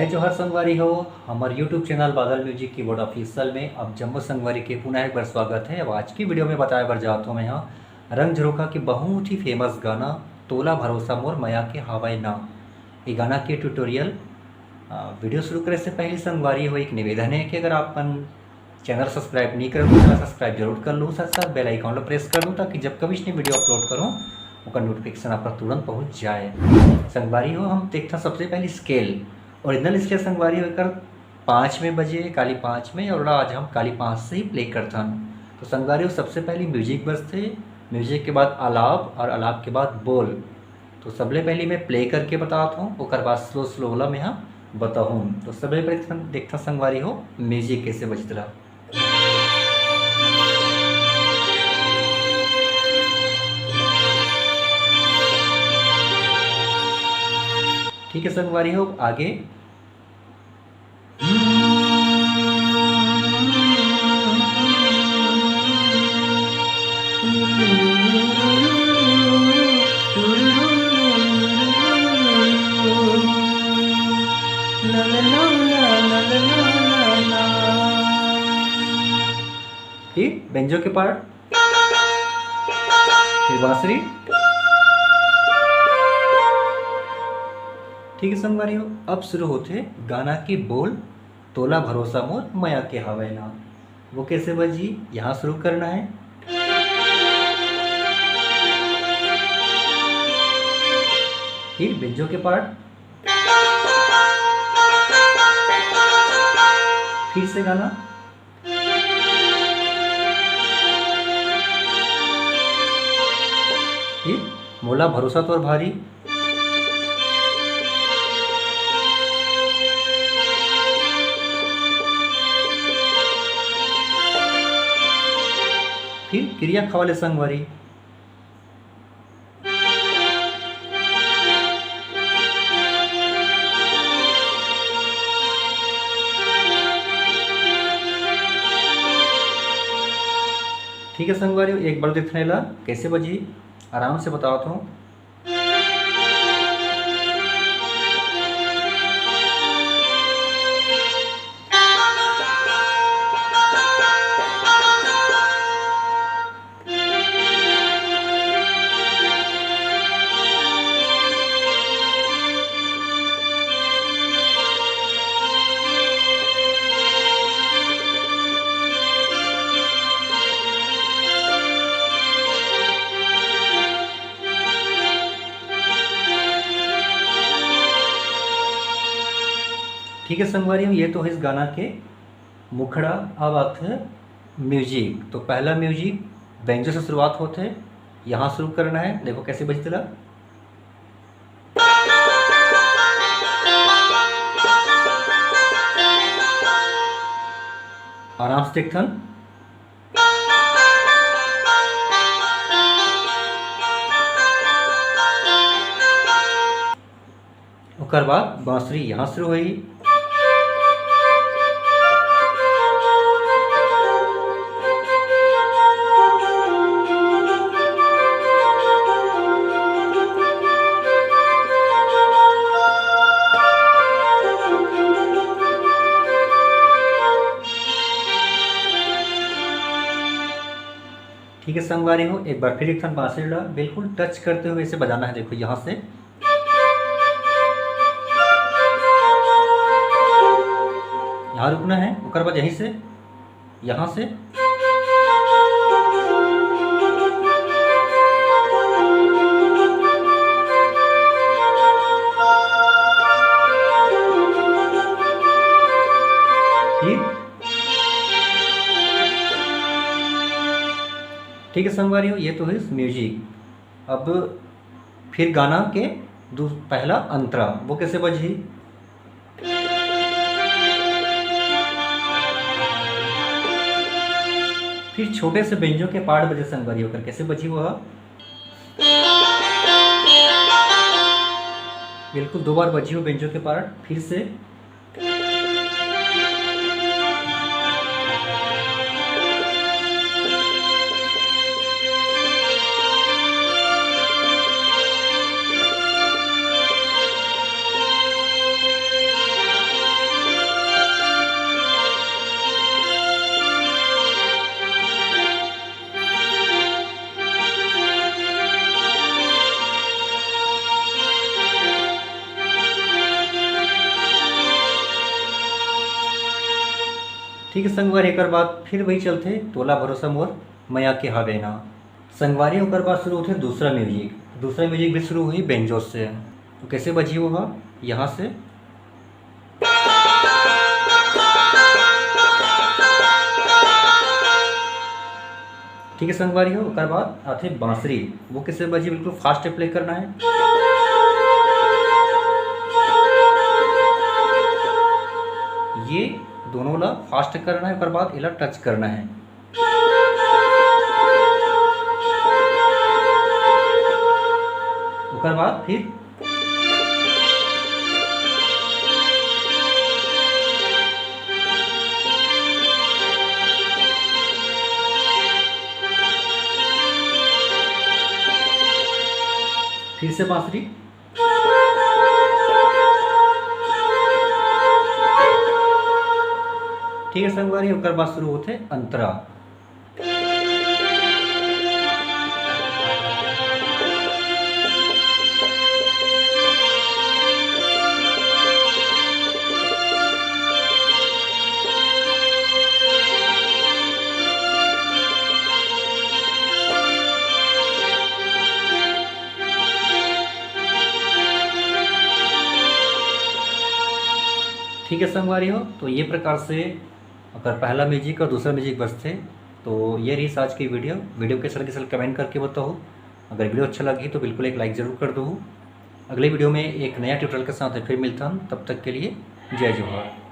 जय जोहर संगवारी हो। हमारे YouTube चैनल बादल म्यूजिक कीबोर्ड ऑफिशियल में अब जम्मू संगवारी के पुनः एक बार स्वागत है। अब आज की वीडियो में बताया बार जाता हूँ मैं यहाँ रंग झरोखा की बहुत ही फेमस गाना तोला भरोसा मोर मया के हवाई ना। ये गाना के ट्यूटोरियल वीडियो शुरू करने से पहले संगवारी हो एक निवेदन है कि अगर आप अपन चैनल सब्सक्राइब नहीं करो तो चैनल सब्सक्राइब जरूर कर लो, साथ साथ बेल आइकॉन पर प्रेस कर दो ताकि जब कभी इसने वीडियो अपलोड करूँ उसका नोटिफिकेशन आप पर तुरंत पहुँच जाए। संगवारी हो हम देखते हैं सबसे पहले स्केल ओरिजिनल स्केल संगवारी होकर 5 में बजे काली 5 में और आज हम काली 5 से ही प्ले करता हूँ। तो संगवारी हो सबसे पहले म्यूजिक बजते, म्यूजिक के बाद आलाप और आलाप के बाद बोल। तो सबसे पहले मैं प्ले करके बताता हूँ और बाद स्लो स्लो वाला मैं यहाँ बताऊँ। तो सबसे पहले देखता संगवारी हो म्यूजिक कैसे बजता। ठीक है संगवारी हो आगे। ठीक बेंजो के पार्ट, फिर बांसुरी। ठीक है संगवारी हो अब शुरू होते गाना की बोल तोला भरोसा मोर मया के हवाई ना। वो कैसे बजी यहाँ शुरू करना है। फिर बेंजो के पार्ट, फिर से गाना, फिर मोला भरोसा तोर भारी, फिर क्रिया खवाले संगवारी। ठीक है संगवारी एक बार देखने ला कैसे बजी आराम से बताता हूँ। ठीक है संगवारी ये तो है इस गाना के मुखड़ा। अब आते हैं म्यूजिक। तो पहला म्यूजिक बेंजो से शुरुआत होते है, यहाँ शुरू करना है। देखो कैसे बजते ला। आराम से देखथन। ओकर बाद बांसुरी यहाँ शुरू हुई। ठीक है संगवारी हो एक बार फिर एक थान बांसुरी ला बिल्कुल टच करते हुए इसे बजाना है। देखो यहाँ से यहाँ रुकना है, उसके बाद यहीं से यहाँ से ठीक है संगवारी हो ये तो है म्यूजिक। अब फिर गाना के पहला अंतरा वो कैसे बजी। फिर छोटे से बेंजो के पार्ट बजे संगवारी होकर कैसे बजी वह बिल्कुल 2 बार बजी हो बेंजो के पार्ट। फिर से ठीक है संगवारी, एक बाद फिर वही चलते तोला भरोसा मोर मया के हवे ना। संगवारी ओकर बाद शुरू होते दूसरा म्यूजिक भी शुरू हुई बेंजो से। तो कैसे बजी होगा यहाँ से, ठीक है संगवारी हो। ओकर बाद आते बांसुरी, वो कैसे बजी, बिल्कुल फास्ट प्ले करना है। ये दोनों ला फास्ट करना है, ओकर बाद इला टच करना है। ओकर बाद फिर से बांसुरी, ठीक है संगवारी। ओकर बाद शुरू होते अंतरा। ठीक है संगवारी हो, तो ये प्रकार से अगर पहला म्यूजिक और दूसरा म्यूजिक बजते। तो ये रही आज की वीडियो कैसा लगे सर कमेंट करके बताओ। अगर वीडियो अच्छा लगी तो बिल्कुल एक लाइक ज़रूर कर दो। अगले वीडियो में एक नया ट्यूटोरियल के साथ फिर मिलता हूँ, तब तक के लिए जय जोहार।